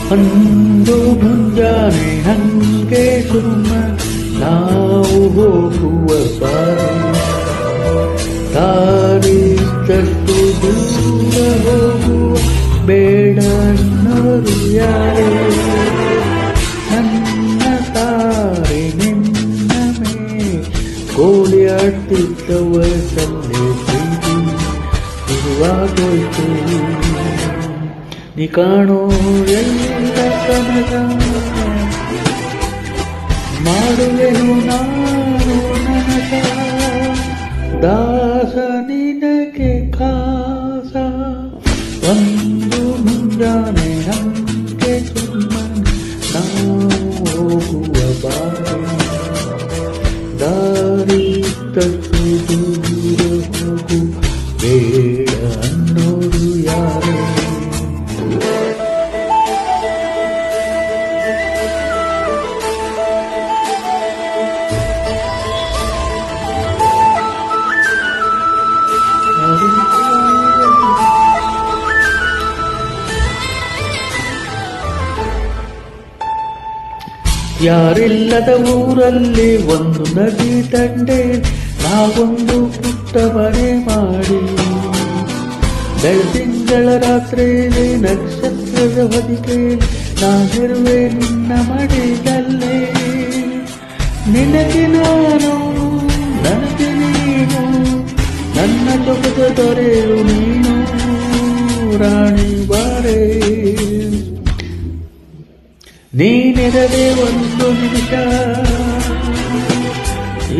ಒಂದು ಮುಂಜಾನೆ ಹಂಗೆ ಸುಮ್ಮ ನಾವು ಹೋಗುವ ದಾರಿದ್ದಷ್ಟು ದೂರ ಹೋಗುವ ಬೇಡ ಅನ್ನೋರು ಯಾರೇ ನನ್ನ ತಾರೆ ನಿನ್ನ ಕೋಳಿ ಆಡ್ತಿದ್ದ ವಯಸ್ಸಲ್ಲೇ ಪ್ರೀತಿ ಶುರುವಾಗೋಯ್ತು ನೀ ಕಾಣೋ ಎಲ್ಲ ಕನಕ ಮಾಡುವೆನು ನಾನು ನನಗ ದಾಸ ನಿನಗೆ ಕಾಸ ಒಂದು ಮುಂಜಾನೆ ಹಂಗೆ ಸುಮ್ಮನೆ ನಾವು ಹೋಗುವ ದಾರಿ ತಟ್ಟು ದೂರ ಹೋಗು ಬೇಡ ಅನ್ನೋರು ಯಾರು ಯಾರಿಲ್ಲದ ಊರಲ್ಲಿ ಒಂದು ನದಿ ದಂಡೆ ನಾವೊಂದು ಪುಟ್ಟ ಮನೆ ಮಾಡಿ ಬೆಳದಿಂಗಳ ರಾತ್ರಿಯಲ್ಲಿ ನಕ್ಷತ್ರದ ಹೊದಿಕೆ ನಾನಿರುವೆ ನಿನ್ನ ಮಡಿಲಲ್ಲೇ ನಿನಗೆ ನಾನು ನನಗೆ ನೀನು ನನ್ನ ಜೊಗದ ದೊರೆಯು ನೀನು ರಾಣಿ ಬಾರೇ ನೀನಿರದೆ ಒಂದು ನಿಮಿಷ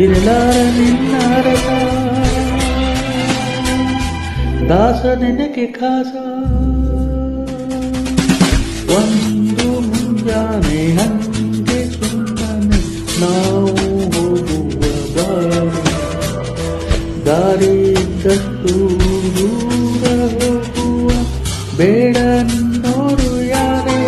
ಇರಲಾರ ನಿನ್ನಾರಸ ದಾಸ ನಿನಗೆ ಕಾಸ ಒಂದು ಮುಂಜಾನೆ ಹಂಗೆ ಸುಮ್ಮನೆ ನಾವು ಹೋಗುವ ದಾರಿದ್ದಷ್ಟು ದೂರ ಹೋಗುವ ಬೇಡ ಅನ್ನೋರು ಯಾರೇ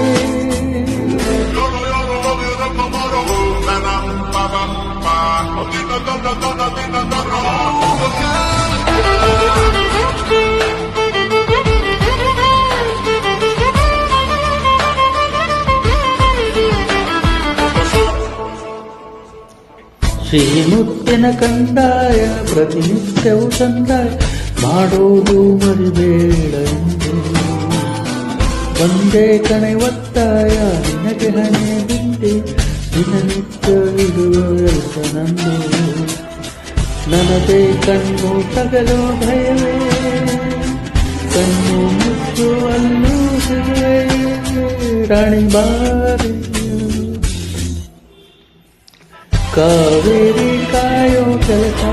ಶ್ರೀಮುತ್ತಿನ ಕಂದಾಯ ಪ್ರತಿನಿತ್ಯವೂ ಸಂದಾಯ ಮಾಡೋದು ಮರಿಬೇಡ ಎಂದು ಒಂದೇ ಕಣೆ ಒತ್ತಾಯ ನಿನಗೆ ಹಣೆ ಬಿದ್ದೆ ದಿನನಿತ್ಯ ಇಡುವ ನಂದು ನನದೇ ಕಣ್ಣು ತಗಲೋ ಭಯವೇ ಕಣ್ಣು ಮುಚ್ಚುವಲ್ಲೂ ಸಿಗುವೆ ರಾಣಿ ಬಾರಿ ಕಾವೇರಿ ಕಾಯೋ ಕೆಲಸ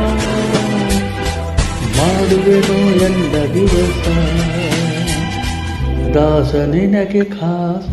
ಮಾಡುವೆನು ಎಲ್ಲ ದಿವಸ ದಾಸ ನಿನಗೆ ಖಾಸ